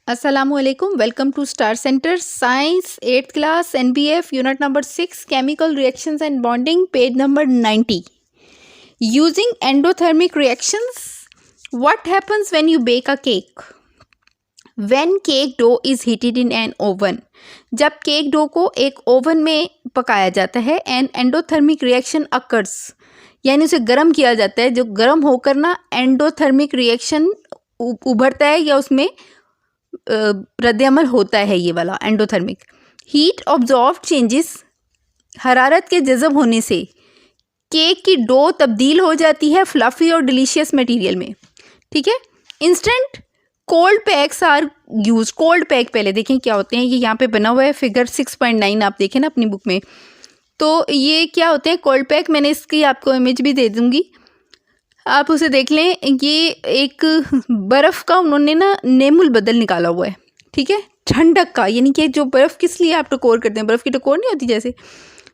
Assalamualaikum. Welcome to Star Center Science 8th class NBF unit number 6 chemical reactions and bonding page number 90. Using endothermic reactions, what happens when you bake a cake? When cake dough is heated in an oven, जब cake dough को एक oven में पकाया जाता है and endothermic reaction occurs, यानी उसे गर्म किया जाता है, जो गर्म होकर ना एंडोथर्मिक रिएक्शन उभरता है या उसमें रद्द-ए-अमल होता है। ये वाला एंडोथर्मिक हीट ऑब्जॉर्व चेंजेस, हरारत के जज़ब होने से केक की डो तब्दील हो जाती है फ्लफी और डिलीशियस मटेरियल में। ठीक है। Instant cold packs are use. Cold pack पहले देखें क्या होते हैं। ये यहाँ पे बना हुआ है फिगर 6.9, आप देखें ना अपनी बुक में। तो ये क्या होते हैं कोल्ड पैक, मैंने इसकी आपको इमेज भी दे दूँगी, आप उसे देख लें। ये एक बर्फ़ का उन्होंने ना नेमुल बदल निकाला हुआ है। ठीक है, ठंडक का, यानी कि जो बर्फ़ किस लिए आप टकोर करते हैं, बर्फ़ की टकोर नहीं होती जैसे,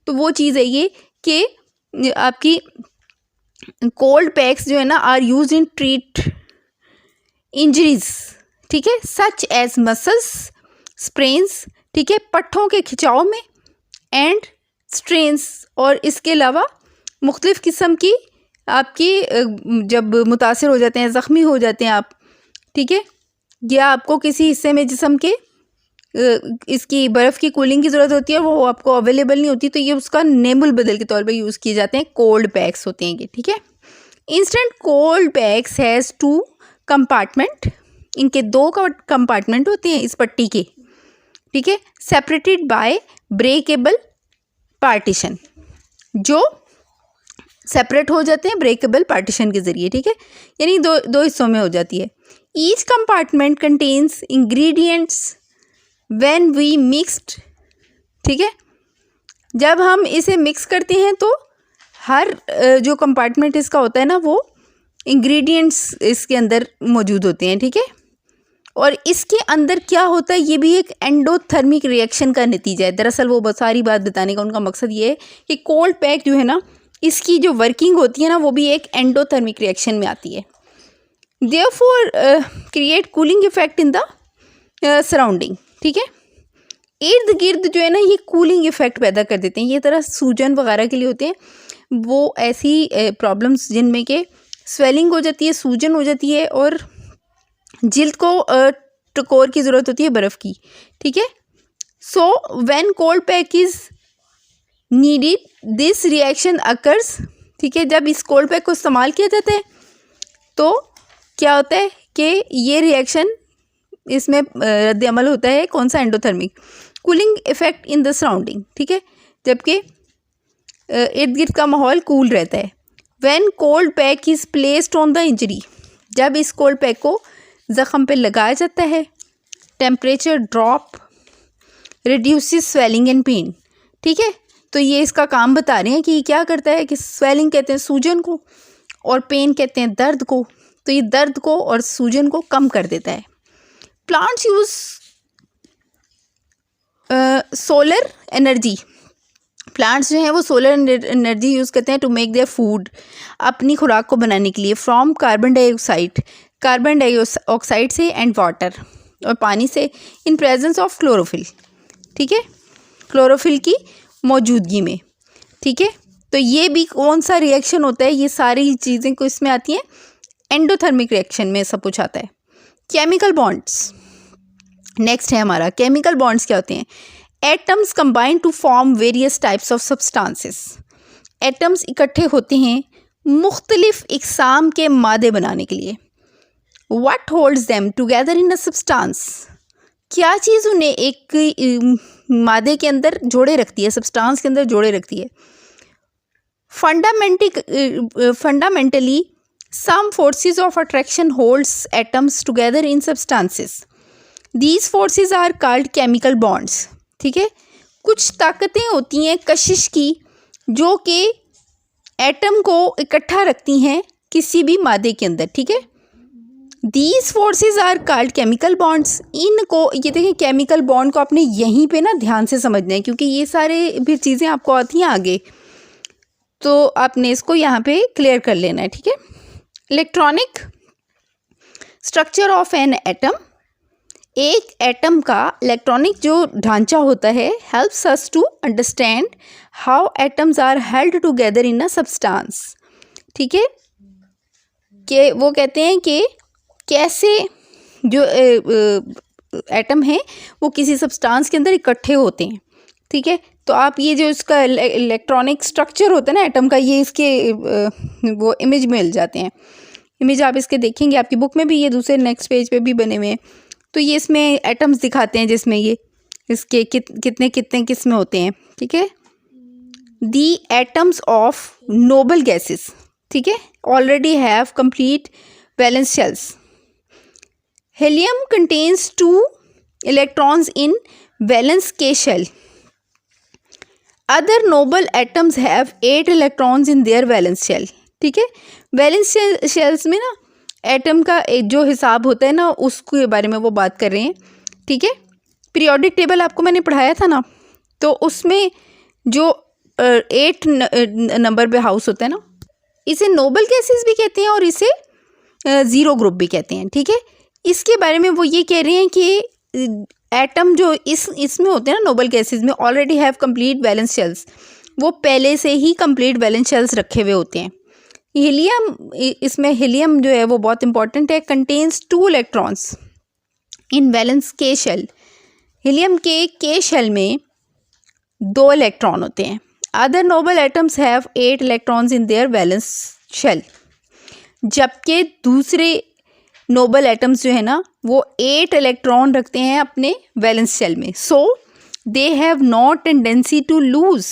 तो वो चीज़ है ये कि आपकी कोल्ड पैक्स जो है ना are use in treat injuries. ठीक है, सच एज मसल्स स्प्रेन्स, ठीक है, पट्ठों के खिंचाव में एंड स्ट्रेन्स, और इसके अलावा मुख्तलिफ़ किस्म की आपकी जब मुतासिर हो जाते हैं, ज़ख्मी हो जाते हैं आप, ठीक है, या आपको किसी हिस्से में जिस्म के इसकी बर्फ़ की कूलिंग की ज़रूरत होती है, वो आपको अवेलेबल नहीं होती, तो ये उसका नेमुल बदल के तौर पे यूज़ किए जाते हैं। कोल्ड पैक्स होते हैं ये। ठीक है। Instant cold PACS has 2 compartment, इनके 2 कंपार्टमेंट होते हैं इस पट्टी के। ठीक है, सेपरेटेड बाय ब्रेकेबल पार्टीशन, जो सेपरेट हो जाते हैं ब्रेकेबल पार्टीशन के ज़रिए। ठीक है, यानी दो हिस्सों में हो जाती है। Each compartment contains ingredients when we mixed. ठीक है, जब हम इसे मिक्स करते हैं तो हर जो कंपार्टमेंट इसका होता है ना, वो इंग्रेडिएंट्स इसके अंदर मौजूद होते हैं। ठीक है, और इसके अंदर क्या होता है, ये भी एक एंडोथर्मिक रिएक्शन का नतीजा है। दरअसल वो सारी बात बताने का उनका मकसद ये है कि कोल्ड पैक जो है ना, इसकी जो वर्किंग होती है ना, वो भी एक एंडोथर्मिक रिएक्शन में आती है। Therefore create cooling effect in the surrounding. ठीक है, इर्द गिर्द जो है ना ये कूलिंग इफेक्ट पैदा कर देते हैं। ये तरह सूजन वगैरह के लिए होते हैं, वो ऐसी प्रॉब्लम्स जिनमें के स्वेलिंग हो जाती है, सूजन हो जाती है और जिल्द को टकोर की ज़रूरत होती है बर्फ़ की। ठीक है, so when cold pack is needed this reaction occurs. ठीक है, जब इस कोल्ड पैक को इस्तेमाल किया जाता है तो क्या होता है कि ये रिएक्शन इसमें रद्द अमल होता है। कौन सा? Endothermic cooling effect in the surrounding. ठीक है, जबकि इर्द गिर्द का माहौल कूल रहता है। When cold pack is placed on the injury, जब इस कोल्ड पैक को ज़ख़म पे लगाया जाता है, temperature drop reduces swelling and pain. ठीक है, तो ये इसका काम बता रहे हैं कि ये क्या करता है कि स्वेलिंग कहते हैं सूजन को और पेन कहते हैं दर्द को, तो ये दर्द को और सूजन को कम कर देता है। Plants use solar energy, plants जो हैं वो सोलर एनर्जी यूज़ करते हैं टू मेक देयर फूड, अपनी खुराक को बनाने के लिए, फ्रॉम कार्बन डाइऑक्साइड से एंड वाटर, और पानी से, इन प्रेजेंस ऑफ क्लोरोफिल। ठीक है, क्लोरोफिल की मौजूदगी में। ठीक है, तो ये भी कौन सा रिएक्शन होता है, ये सारी चीज़ें को इसमें आती हैं एंडोथर्मिक रिएक्शन में सब कुछ आता है। केमिकल बॉन्ड्स नेक्स्ट है हमारा। केमिकल बॉन्ड्स क्या होते हैं? Atoms combine to form various types of substances. Atoms इकट्ठे होते हैं मुख्तलिफ इकसाम के मादे बनाने के लिए। What holds them together in a substance, क्या चीज़ उन्हें एक मादे के अंदर जोड़े रखती है, सब्सटेंस के अंदर जोड़े रखती है। Fundamentally some forces of attraction holds atoms together in substances, these forces are called chemical bonds. ठीक है, कुछ ताकतें होती हैं कशिश की जो कि एटम को इकट्ठा रखती हैं किसी भी मादे के अंदर। ठीक है, these forces are called chemical bonds. इनको ये देखिए, केमिकल बॉन्ड को आपने यहीं पे ना ध्यान से समझना है, क्योंकि ये सारे भी चीज़ें आपको आती हैं आगे, तो आपने इसको यहाँ पे क्लियर कर लेना है। ठीक है, electronic structure of an atom, एक एटम का इलेक्ट्रॉनिक जो ढांचा होता है helps us to understand how atoms are held together in a substance. ठीक है, कि वो कहते हैं कि कैसे जो एटम है वो किसी सब्सटेंस के अंदर इकट्ठे होते हैं। ठीक है, तो आप ये जो इसका इलेक्ट्रॉनिक स्ट्रक्चर होता है ना एटम का, ये इसके वो इमेज मिल जाते हैं। इमेज आप इसके देखेंगे, आपकी बुक में भी ये दूसरे नेक्स्ट पेज पे भी बने हुए हैं। तो ये इसमें एटम्स दिखाते हैं जिसमें ये इसके कितने कितने किस्में होते हैं। ठीक है, the atoms of noble gases, ठीक है, already have complete valence shells. Helium contains 2 electrons in valence के shell. Other noble atoms have 8 electrons in their valence shell. ठीक है, वैलेंस शेल्स में ना एटम का एक जो हिसाब होता है ना उसके बारे में वो बात कर रहे हैं। ठीक है, पीरियोडिक टेबल आपको मैंने पढ़ाया था ना, तो उसमें जो 8 नंबर पे हाउस होता है ना, इसे नोबल गैसेस भी कहते हैं और इसे ज़ीरो ग्रुप भी कहते हैं। ठीक है, इसके बारे में वो ये कह रहे हैं कि एटम जो इसमें होते हैं ना नोबल गैसेस में already have complete valence shells, वो पहले से ही कंप्लीट वैलेंस शेल्स रखे हुए होते हैं। हीलियम, इसमें हीलियम जो है वो बहुत इंपॉर्टेंट है, कंटेन्स 2 इलेक्ट्रॉन्स इन वैलेंस के शेल। हीलियम के शेल में 2 इलेक्ट्रॉन होते हैं। Other noble atoms have 8 electrons in their valence shell, जबकि दूसरे नोबल एटम्स जो है ना वो 8 इलेक्ट्रॉन रखते हैं अपने वैलेंस शेल में। So they have not tendency to lose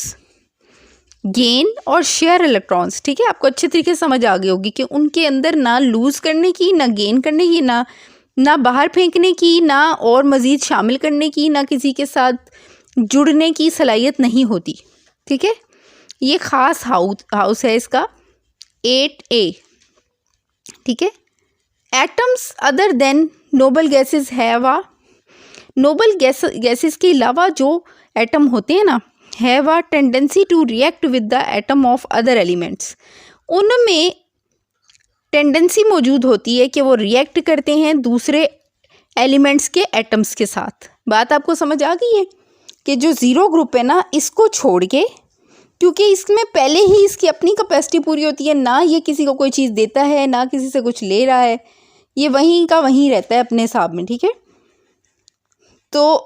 gain और शेयर इलेक्ट्रॉन्स। ठीक है, आपको अच्छे तरीके से समझ आ गई होगी कि उनके अंदर ना लूज करने की, ना गेन करने की, ना बाहर फेंकने की, ना और मज़ीद शामिल करने की, ना किसी के साथ जुड़ने की सलाहियत नहीं होती। ठीक है, ये ख़ास हाउस है इसका 8A। ठीक है, atoms other than noble gases have a, noble gases के अलावा जो एटम होते हैं ना have a tendency to react with the atom of other elements. उनमें टेंडेंसी मौजूद होती है कि वो रिएक्ट करते हैं दूसरे एलिमेंट्स के एटम्स के साथ। बात आपको समझ आ गई है कि जो ज़ीरो ग्रुप है ना, इसको छोड़ के, क्योंकि इसमें पहले ही इसकी अपनी कैपेसिटी पूरी होती है, ना ये किसी को कोई चीज़ देता है ना किसी से कुछ ले रहा है, ये वहीं का वहीं रहता है अपने हिसाब में। ठीक है, तो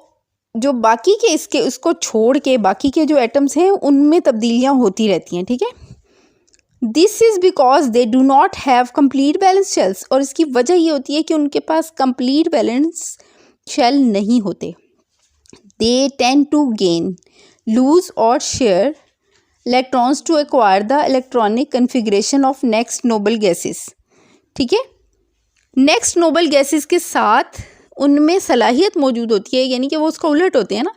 जो बाकी के इसको छोड़ के बाकी के जो एटम्स हैं उनमें तब्दीलियाँ होती रहती हैं। ठीक है, this is because they do not have complete balance shells, और इसकी वजह ये होती है कि उनके पास कंप्लीट बैलेंस शेल नहीं होते। They tend to gain, lose और share electrons to acquire the electronic configuration of next noble gases. ठीक है, नेक्स्ट नोबल गैसेस के साथ उनमें सलाहियत मौजूद होती है, यानी कि वो उसका उलट होते हैं ना,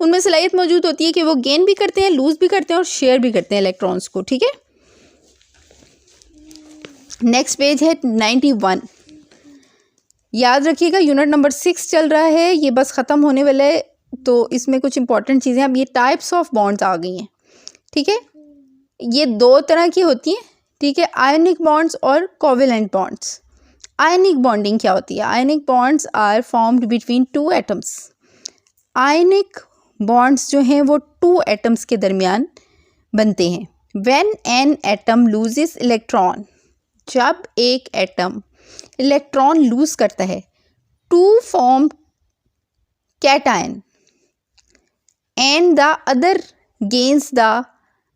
उनमें सलाहियत मौजूद होती है कि वो गेन भी करते हैं, लूज भी करते हैं और शेयर भी करते हैं इलेक्ट्रॉन्स को। ठीक है, नेक्स्ट पेज है 91। याद रखिएगा यूनिट नंबर 6 चल रहा है, ये बस ख़त्म होने वाला है, तो इसमें कुछ इंपॉर्टेंट चीज़ें, अब ये टाइप्स ऑफ बॉन्ड्स आ गई हैं। ठीक है, ये 2 तरह की होती हैं। ठीक है, आयनिक बॉन्ड्स और कोवेलेंट बॉन्ड्स। आयनिक बॉन्डिंग क्या होती है? Ionic bonds are formed between 2 atoms. Ionic bonds जो हैं वो 2 एटम्स के दरमियान बनते हैं। When an atom loses electron, जब एक एटम इलेक्ट्रॉन लूज करता है, to form cation and the other gains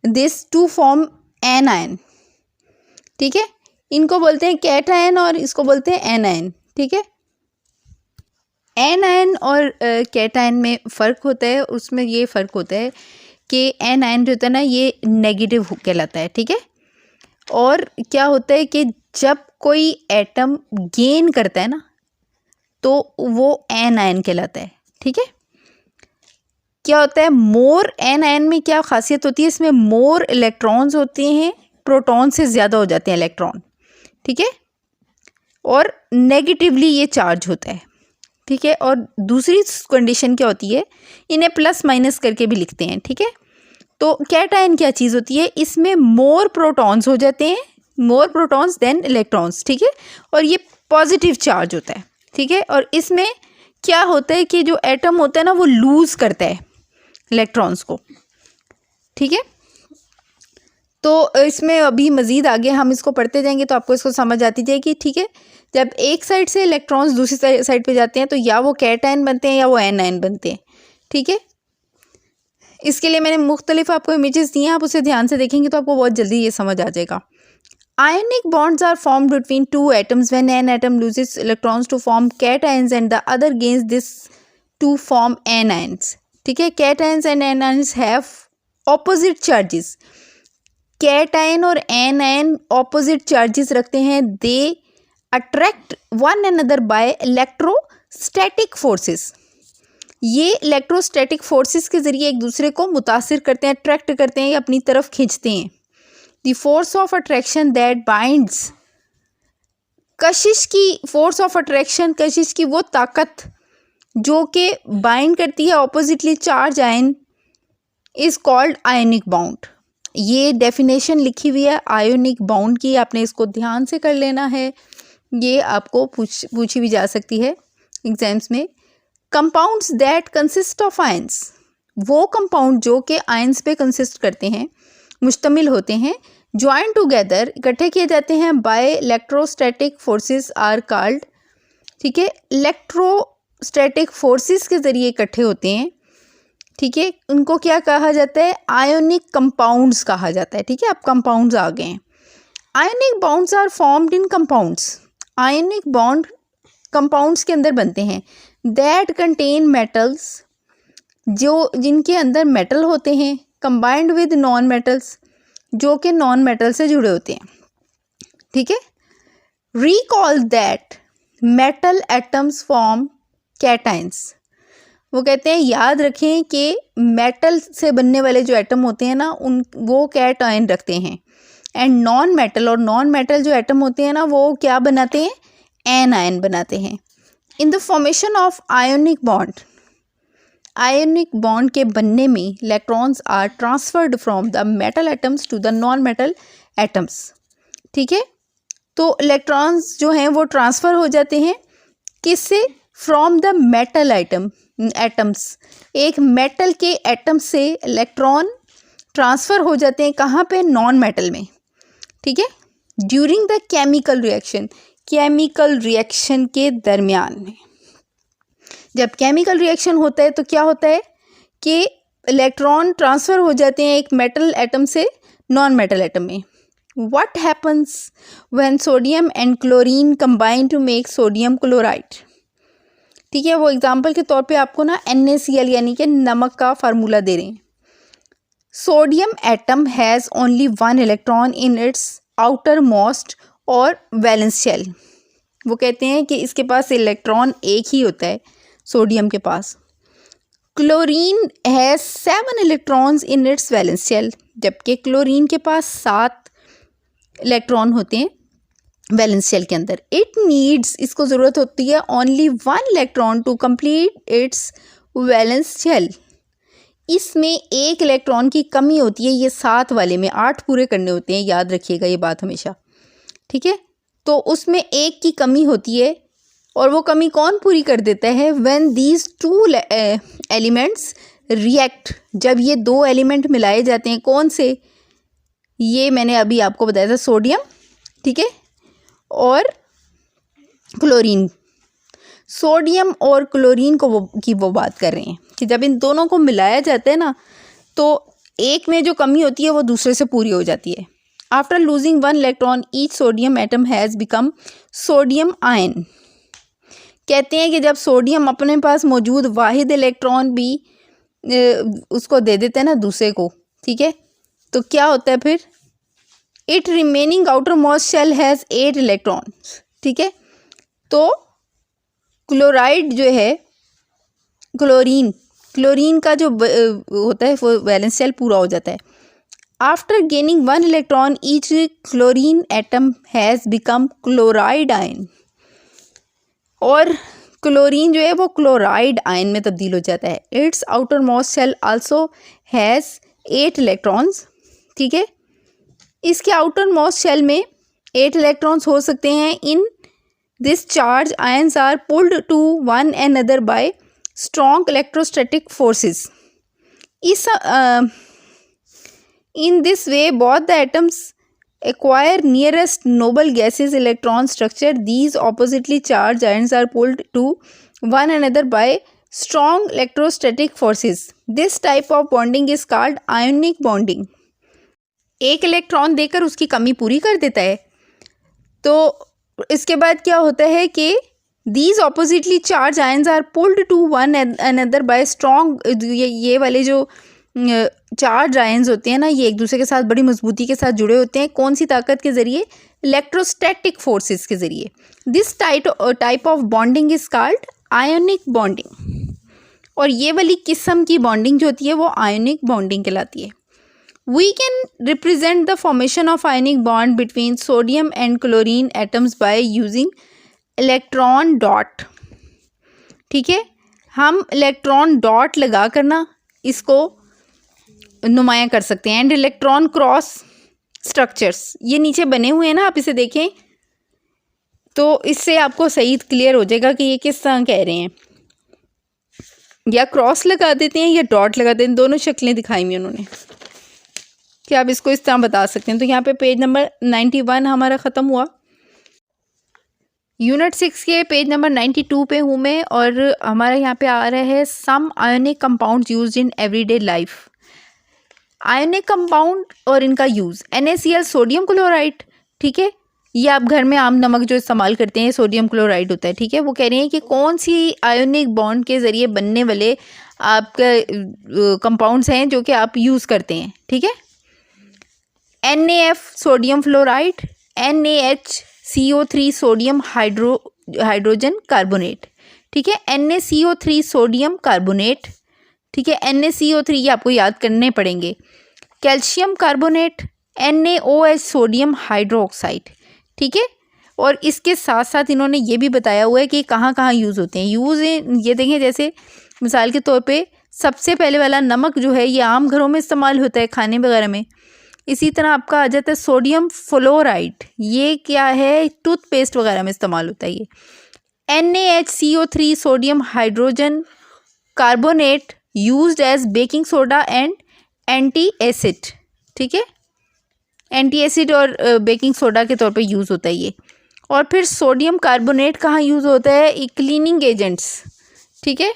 this to form anion. ठीक है, इनको बोलते हैं कैटायन और इसको बोलते हैं एनायन। ठीक है, एनायन और कैटायन में फ़र्क होता है, उसमें ये फ़र्क होता है कि एनायन जो होता है ना ये नेगेटिव कहलाता है। ठीक है, और क्या होता है कि जब कोई एटम गेन करता है ना तो वो एनायन कहलाता है। ठीक है, क्या होता है, मोर एनायन में क्या खासियत होती है, इसमें मोर इलेक्ट्रॉन्स होते हैं, प्रोटॉन से ज़्यादा हो जाते हैं इलेक्ट्रॉन। ठीक है, और नेगेटिवली ये चार्ज होता है। ठीक है, और दूसरी कंडीशन क्या होती है, इन्हें प्लस माइनस करके भी लिखते हैं। ठीक है, तो कैटायन क्या चीज़ होती है, इसमें मोर प्रोटॉन्स हो जाते हैं, मोर प्रोटॉन्स देन इलेक्ट्रॉन्स। ठीक है, और ये पॉजिटिव चार्ज होता है। ठीक है, और इसमें क्या होता है कि जो एटम होता है ना वो लूज करता है इलेक्ट्रॉन्स को, ठीक है। तो इसमें अभी मज़ीद आगे हम इसको पढ़ते जाएंगे तो आपको इसको समझ आती जाएगी, ठीक है। जब एक साइड से इलेक्ट्रॉन्स दूसरी साइड पे जाते हैं तो या वो कैटायन बनते हैं या वो एनायन बनते हैं, ठीक है। इसके लिए मैंने मुख्तलिफ आपको इमेजेस दी हैं, आप उसे ध्यान से देखेंगे तो आपको बहुत जल्दी ये समझ आ जाएगा। Ionic bonds are formed between two atoms when an atom loses electrons to form cations and the other gains this to form anions, ठीक है। Cations and anions have opposite charges. Cation और एनायन ऑपोजिट चार्जेस रखते हैं। They attract one another by electrostatic forces. ये electrostatic forces के ज़रिए एक दूसरे को मुतासिर करते हैं, अट्रैक्ट करते हैं या अपनी तरफ खींचते हैं। The force of attraction that binds, कशिश की फोर्स ऑफ अट्रैक्शन, कशिश की वो ताकत जो कि बाइंड करती है oppositely charge ion, is called ionic bound. ये डेफिनेशन लिखी हुई है आयोनिक बाउंड की, आपने इसको ध्यान से कर लेना है, ये आपको पूछी भी जा सकती है एग्जाम्स में। Compounds that consist of ions, वो कंपाउंड जो कि आयंस पे कंसिस्ट करते हैं, मुश्तमिल होते हैं, ज्वाइन टुगेदर, इकट्ठे किए जाते हैं, by electrostatic forces are called, ठीक है। इलेक्ट्रोस्टैटिक फोर्सेस के ज़रिए इकट्ठे होते हैं, ठीक है। उनको क्या कहा जाता है? आयोनिक कंपाउंड्स कहा जाता है, ठीक है। अब कंपाउंड्स आ गए हैं। Ionic bounds are formed in compounds, ionic bond compounds के अंदर बनते हैं। दैट कंटेन मेटल्स, जो जिनके अंदर मेटल होते हैं, कंबाइंड विद नॉन मेटल्स, जो कि नॉन मेटल से जुड़े होते हैं, ठीक है। Recall that metal atoms form cations, वो कहते हैं याद रखें कि मेटल से बनने वाले जो एटम होते हैं ना वो कैटायन रखते हैं। एंड नॉन मेटल, और नॉन मेटल जो एटम होते हैं ना वो क्या बनाते हैं? एनायन बनाते हैं। In the formation of ionic bond, ionic bond के बनने में electrons are transferred from the metal atoms to the non metal atoms, ठीक है। तो इलेक्ट्रॉन्स जो हैं वो ट्रांसफ़र हो जाते हैं किससे? फ्रॉम द मेटल एटम्स, एक मेटल के एटम से इलेक्ट्रॉन ट्रांसफ़र हो जाते हैं कहाँ पे? नॉन मेटल में, ठीक है। During the chemical reaction, chemical reaction के दरमियान में, जब केमिकल रिएक्शन होता है तो क्या होता है कि इलेक्ट्रॉन ट्रांसफ़र हो जाते हैं एक मेटल एटम से नॉन मेटल एटम में। What happens when sodium and chlorine combine to make sodium chloride, ठीक है। वो एग्जांपल के तौर पे आपको ना NaCl यानी कि नमक का फार्मूला दे रहे हैं। Sodium atom has only one electron in its outer most और वैलेंस शेल, वो कहते हैं कि इसके पास इलेक्ट्रॉन एक ही होता है सोडियम के पास। Chlorine has 7 electrons in its valence shell, जबकि क्लोरीन के पास 7 इलेक्ट्रॉन होते हैं वैलेंस शेल के अंदर। इट नीड्स, इसको ज़रूरत होती है only 1 electron to complete its valence shell, इसमें 1 इलेक्ट्रॉन की कमी होती है। ये 7 वाले में 8 पूरे करने होते हैं, याद रखिएगा ये बात हमेशा, ठीक है। तो उसमें 1 की कमी होती है, और वो कमी कौन पूरी कर देता है? व्हेन दीज 2 एलिमेंट्स रिएक्ट, जब ये 2 एलिमेंट मिलाए जाते हैं, कौन से? ये मैंने अभी आपको बताया था, सोडियम, ठीक है, और क्लोरीन। सोडियम और क्लोरीन को वो बात कर रहे हैं कि जब इन दोनों को मिलाया जाता है ना तो एक में जो कमी होती है वो दूसरे से पूरी हो जाती है। After losing 1 electron each sodium atom has become sodium ion, कहते हैं कि जब सोडियम अपने पास मौजूद वाहिद इलेक्ट्रॉन भी उसको दे देते हैं ना दूसरे को, ठीक है, तो क्या होता है फिर? It remaining outer most shell has 8 electrons, ठीक है। तो क्लोराइड जो है, क्लोरीन का जो होता है वो वैलेंस शेल पूरा हो जाता है। After gaining 1 electron each chlorine atom has become chloride ion, और क्लोरीन जो है वो क्लोराइड आयन में तब्दील हो जाता है। Its outer most shell also has 8 electrons, ठीक है। इसके आउटर मोस्ट शेल में 8 इलेक्ट्रॉन्स हो सकते हैं इन This charge ions are pulled to one another by strong electrostatic forces. In this way, both the atoms acquire nearest noble gases electron structure. These oppositely charged ions are pulled to one another by strong electrostatic forces. This type of bonding is called ionic bonding. एक electron देकर उसकी कमी पूरी कर देता है. तो इसके बाद क्या होता है कि these oppositely charged ions are pulled to one another by strong, ये वाले जो चार्ज आयंस होते हैं ना, ये एक दूसरे के साथ बड़ी मजबूती के साथ जुड़े होते हैं. कौन सी ताकत के ज़रिए? इलेक्ट्रोस्टैटिक फोर्सेस के ज़रिए. This type of bonding is called ionic bonding. और ये वाली किस्म की बॉन्डिंग जो होती है वो आयोनिक बॉन्डिंग कहलाती है. We can represent the formation of ionic bond between sodium and chlorine atoms by using electron dot. ठीक है, हम इलेक्ट्रॉन डॉट लगा कर ना इसको नुमाया कर सकते हैं. एंड इलेक्ट्रॉन क्रॉस स्ट्रक्चर्स ये नीचे बने हुए हैं ना, आप इसे देखें तो इससे आपको सही क्लियर हो जाएगा कि ये किस तरह कह रहे हैं. या क्रॉस लगा देते हैं या डॉट लगा देते हैं, दोनों शक्लें दिखाई हुई उन्होंने कि आप इसको इस तरह बता सकते हैं. तो यहाँ पे पेज नंबर 91 हमारा ख़त्म हुआ. यूनिट 6 के पेज नंबर 92 पे हूँ मैं, और हमारा यहाँ पे आ रहा है some ionic compounds used in everyday life. Ionic compound और इनका यूज़. NaCl sodium chloride. ठीक है, ये आप घर में आम नमक जो इस्तेमाल करते हैं सोडियम क्लोराइड होता है. ठीक है, वो कह रहे हैं कि कौन सी आयोनिक बॉन्ड के ज़रिए बनने वाले आपका कंपाउंड्स हैं जो कि आप यूज़ करते हैं. ठीक है, NaF sodium fluoride, NaHCO3 sodium hydrogen carbonate. ठीक है, NaCO3 सोडियम कार्बोनेट. ठीक है, NaCO3 ये आपको याद करने पड़ेंगे. Calcium carbonate, NaOH sodium hydroxide. ठीक है, और इसके साथ साथ इन्होंने ये भी बताया हुआ है कि कहाँ कहाँ यूज़ होते हैं. ये देखें, जैसे मिसाल के तौर पे सबसे पहले वाला नमक जो है ये आम घरों में इस्तेमाल होता है खाने वगैरह में. इसी तरह आपका आ जाता है सोडियम फ्लोराइड. ये क्या है? टूथपेस्ट वगैरह में इस्तेमाल होता है ये. NaHCO3 sodium hydrogen carbonate used as baking soda and anti acid. ठीक है, एंटी एसिड और बेकिंग सोडा के तौर पे यूज़ होता है ये. और फिर सोडियम कार्बोनेट कहाँ यूज़ होता है? Cleaning agents. ठीक है,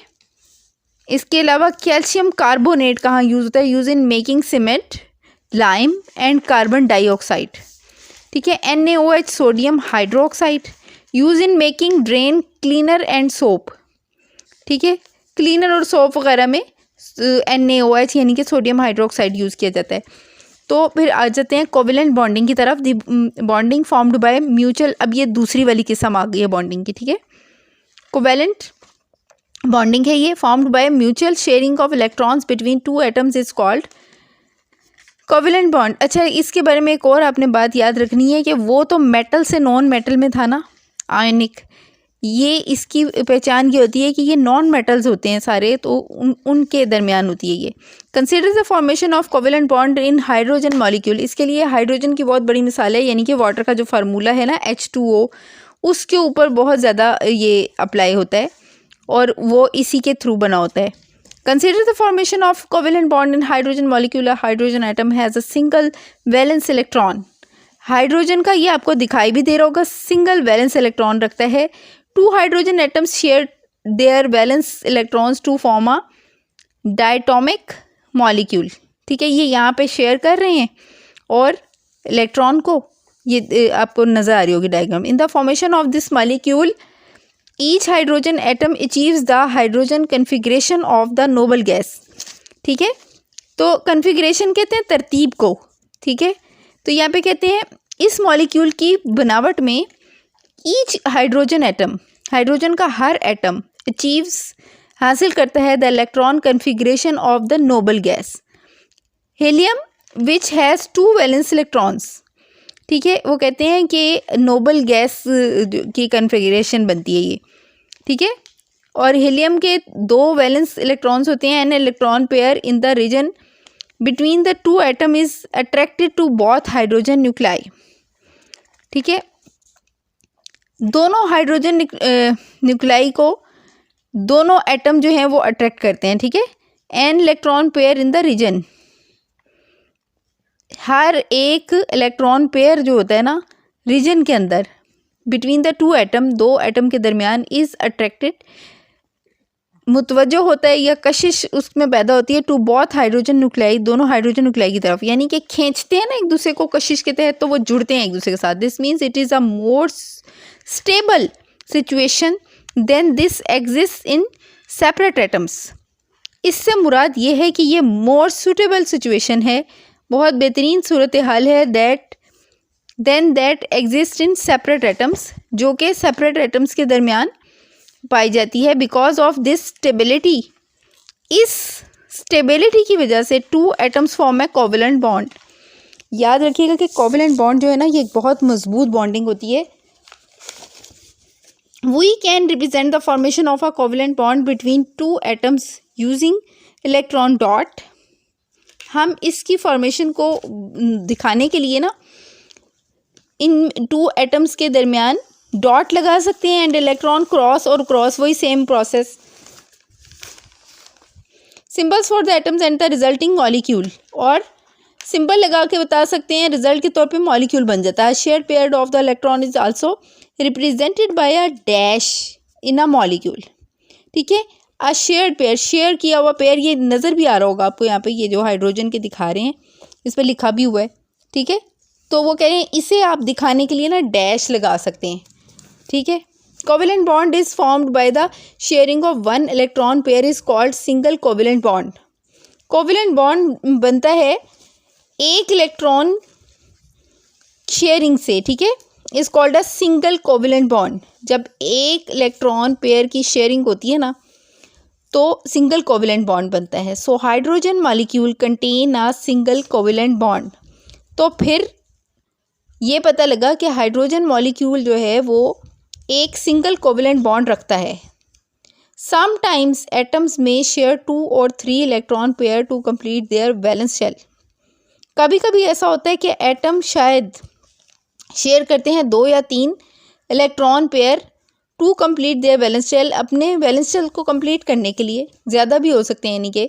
इसके अलावा कैल्शियम कार्बोनेट कहाँ यूज़ होता है? Use in making cement, lime and carbon dioxide. ठीक है, NaOH sodium hydroxide use in making drain cleaner and soap. ठीक है, क्लीनर और सोप वगैरह में NaOH यानी कि सोडियम हाइड्रोक्साइड यूज़ किया जाता है. तो फिर आ जाते हैं कोवेलेंट बॉन्डिंग की तरफ. दी बॉन्डिंग फॉर्म्ड बाय म्यूचुअल. अब ये दूसरी वाली किस्म आ गई है बॉन्डिंग की. ठीक है, कोवेलेंट बॉन्डिंग है ये, formed by mutual sharing of electrons between two atoms is called covalent bond. अच्छा, इसके बारे में एक और आपने बात याद रखनी है कि वो तो मेटल से नॉन मेटल में था ना आयनिक. ये इसकी पहचान ये होती है कि ये नॉन मेटल्स होते हैं सारे, तो उनके दरमियान होती है ये. Consider the formation of covalent bond in hydrogen molecule. इसके लिए हाइड्रोजन की बहुत बड़ी मिसाल है, यानी कि वाटर का जो फार्मूला है ना H2O, उसके ऊपर बहुत ज़्यादा ये अप्लाई होता है और वो इसी के थ्रू बना होता है. Consider the formation of covalent bond in hydrogen molecule. Hydrogen atom has a single valence electron. Hydrogen का ये आपको दिखाई भी दे रहा होगा, सिंगल वैलेंस इलेक्ट्रॉन रखता है. Two hydrogen atoms share their valence electrons to form a diatomic molecule. ठीक है, ये यहाँ पे शेयर कर रहे हैं और इलेक्ट्रॉन को, ये आपको नज़र आ रही होगी diagram. In the formation of this molecule each hydrogen atom achieves the hydrogen configuration of the noble gas. ठीक है, तो कन्फिग्रेशन कहते हैं तरतीब को. ठीक है, तो यहाँ पे कहते हैं इस मॉलिक्यूल की बनावट में ईच हाइड्रोजन एटम, हाइड्रोजन का हर एटम अचीव्स हासिल करता है the electron configuration of the noble gas. Helium which has two valence electrons. ठीक है, वो कहते हैं कि नोबल गैस की कन्फिग्रेशन बनती है ये. ठीक है, और हीलियम के दो वैलेंस इलेक्ट्रॉन्स होते हैं. An electron pair in the region between the two atom is attracted to both hydrogen nuclei. ठीक है, दोनों हाइड्रोजन न्यूक्लाई को दोनों एटम जो हैं वो अट्रैक्ट करते हैं, ठीक है। An electron pair in the region, हर एक इलेक्ट्रॉन पेयर जो होता है ना रीजन के अंदर, बिटवीन द टू एटम, दो एटम के दरमियान, इज अट्रैक्टेड, मुतवज्जो होता है या कशिश उसमें पैदा होती है, टू बोथ हाइड्रोजन न्यूक्लाई, दोनों हाइड्रोजन न्यूक्लाई की तरफ, यानी कि खींचते हैं ना एक दूसरे को कशिश के तहत, तो वो जुड़ते हैं एक दूसरे के साथ। This means it is a more stable situation than this exist in separate atoms. इससे मुराद ये है कि ये मोर सूटेबल सिचुएशन है, बहुत बेहतरीन सूरत हाल है, that exist in separate atoms, जो कि सेपरेट एटम्स के दरमियान पाई जाती है। बिकॉज ऑफ दिस स्टेबिलिटी, इस स्टेबिलिटी की वजह से टू एटम्स फॉर्म ए कोवेलेंट बॉन्ड। याद रखिएगा कि कोवेलेंट बॉन्ड जो है ना, ये एक बहुत मजबूत बॉन्डिंग होती है। We can represent the formation of a covalent bond between two atoms using electron dot। हम इसकी फॉर्मेशन को दिखाने के लिए ना इन टू एटम्स के दरमियान डॉट लगा सकते हैं, एंड इलेक्ट्रॉन क्रॉस और क्रॉस, वही same process. Symbols for the atoms and the resulting molecule, और सिंबल लगा के बता सकते हैं, रिजल्ट के तौर पे मॉलिक्यूल बन जाता है। Shared pair of the electron is also represented by a dash in a molecule, ठीक है। अ शेयर्ड पेयर, शेयर किया हुआ पेयर, ये नज़र भी आ रहा होगा आपको यहाँ पे, ये जो हाइड्रोजन के दिखा रहे हैं इस पर लिखा भी हुआ है, ठीक है। तो वो कह रहे हैं इसे आप दिखाने के लिए ना डैश लगा सकते हैं, ठीक है। Covalent bond is formed by the sharing of one electron pair is called single covalent bond. Covalent bond बनता है एक इलेक्ट्रॉन शेयरिंग से, ठीक है, is called a single covalent bond. जब एक इलेक्ट्रॉन पेयर की शेयरिंग होती है ना, तो सिंगल कोवेलेंट बॉन्ड बनता है। So hydrogen molecule contain a single covalent bond. तो फिर ये पता लगा कि हाइड्रोजन मॉलिक्यूल जो है वो एक सिंगल कोवेलेंट बॉन्ड रखता है। समटाइम्स एटम्स में शेयर 2 और 3 electron pair to complete their valence shell. कभी कभी ऐसा होता है कि एटम शायद शेयर करते हैं 2 या 3 electron pair to complete their valence shell, अपने वैलेंस शेल को कंप्लीट करने के लिए, ज़्यादा भी हो सकते हैं यानी कि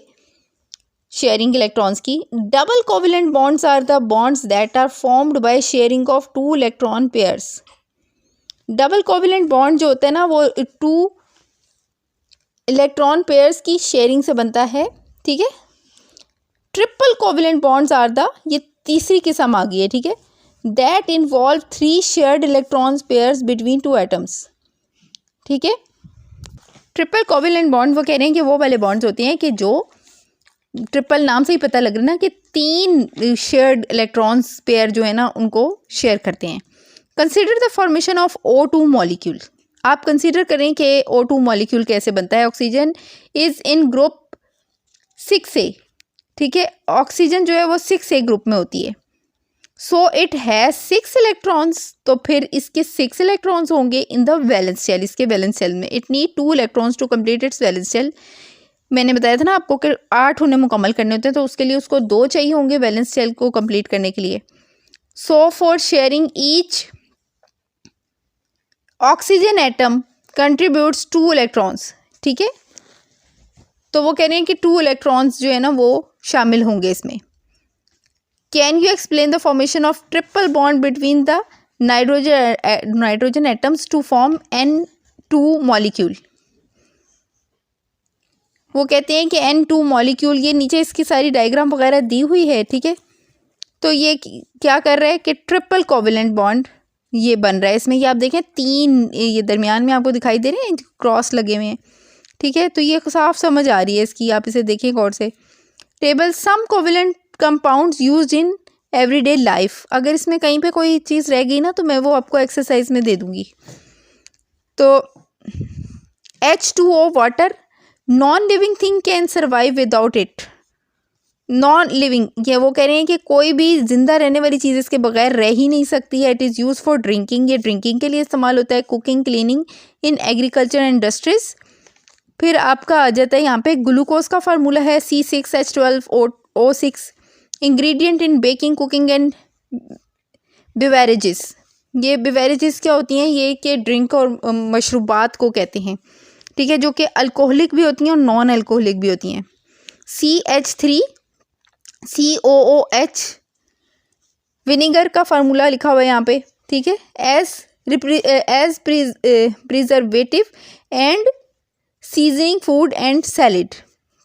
शेयरिंग इलेक्ट्रॉन्स की। Double covalent bonds are the bonds that are formed by sharing of 2 electron pairs. Double covalent bond जो होता है ना, वो 2 इलेक्ट्रॉन पेयर्स की शेयरिंग से बनता है, ठीक है। Triple covalent bonds are the, ये तीसरी किस्म आ गई है, ठीक है, that involve 3 shared electrons pairs between 2 atoms, ठीक है। ट्रिपल कोवेलेंट बॉन्ड वो कह रहे हैं कि वो वाले बॉन्ड्स होते हैं कि जो ट्रिपल नाम से ही पता लग रहा है ना कि 3 शेयर्ड इलेक्ट्रॉन्स पेयर जो है ना उनको शेयर करते हैं। Consider the formation of O2 molecule. आप कंसिडर करें कि O2 मॉलिक्यूल कैसे बनता है। Oxygen is in group 6A, ठीक है, ऑक्सीजन जो है वो 6A ग्रुप में होती है। सो इट हैज़ 6 इलेक्ट्रॉन्स, तो फिर इसके 6 इलेक्ट्रॉन्स होंगे इन द वैलेंस शेल, इसके वैलेंस शेल में। It need 2 electrons to complete its valence shell. मैंने बताया था ना आपको कि 8 उन्हें मुकम्मल करने होते हैं, तो उसके लिए उसको 2 चाहिए होंगे वैलेंस शेल को कंप्लीट करने के लिए। So for sharing each oxygen atom contributes 2 electrons, ठीक है। तो वो कह रहे हैं कि 2 इलेक्ट्रॉन्स जो है ना वो शामिल होंगे इसमें। Can you explain the formation of triple bond between the nitrogen atoms to form N2 molecule. वो कहते हैं कि N2 मॉलिक्यूल, ये नीचे इसकी सारी डायग्राम वगैरह दी हुई है, ठीक है। तो ये क्या कर रहा है कि ट्रिपल कोवेलेंट बॉन्ड ये बन रहा है इसमें। ये आप देखें 3 ये दरमियान में आपको दिखाई दे रहे हैं, क्रॉस लगे हुए हैं, ठीक है। तो ये साफ समझ आ रही है इसकी, आप इसे देखिए गौर से। Table some covalent compounds used in everyday life. अगर इसमें कहीं पे कोई चीज़ रह गई ना तो मैं वो आपको एक्सरसाइज में दे दूंगी। तो H2O water, non living thing can survive without it. Non living, ये वो कह रहे हैं कि कोई भी जिंदा रहने वाली चीज़ इसके बगैर रह ही नहीं सकती है। It is use for drinking, ये ड्रिंकिंग के लिए इस्तेमाल होता है। Cooking, cleaning, in agriculture industries. फिर आपका आ जाता है यहाँ पे ग्लूकोज का फार्मूला है C6H12O6, ingredient in baking, cooking and beverages. ये बेवरेजेस क्या होती हैं, ये कि ड्रिंक और मशरूबात को कहते हैं, ठीक है, जो कि अल्कोहलिक भी होती हैं और नॉन अल्कोहलिक भी होती हैं। CH3COOH विनेगर का फार्मूला लिखा हुआ है यहाँ पे, ठीक है, as preservative and seasoning food and salad,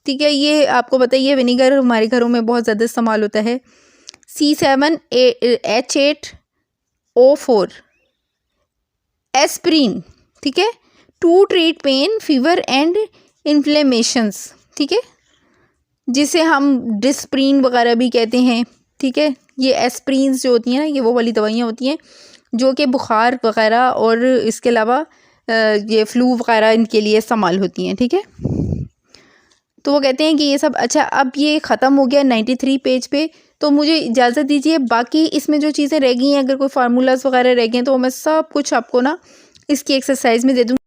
ठीक है। ये आपको बताइए विनेगर हमारे घरों में बहुत ज़्यादा इस्तेमाल होता है। C7H8O4 एस्प्रिन, ठीक है, to treat pain fever and inflammations, ठीक है, जिसे हम डिस्प्रिन वगैरह भी कहते हैं, ठीक है। ये एस्प्रिन्स जो होती हैं ना, ये वो वाली दवाइयाँ होती हैं जो कि बुखार वगैरह और इसके अलावा ये फ्लू वगैरह इनके लिए इस्तेमाल होती हैं, ठीक है। तो वो कहते हैं कि ये सब, अच्छा अब ये ख़त्म हो गया 93 पेज पे, तो मुझे इजाज़त दीजिए, बाकी इसमें जो चीज़ें रह गई हैं, अगर कोई फार्मूलाज वगैरह रह गए हैं तो मैं सब कुछ आपको ना इसकी एक्सरसाइज में दे दूँगी।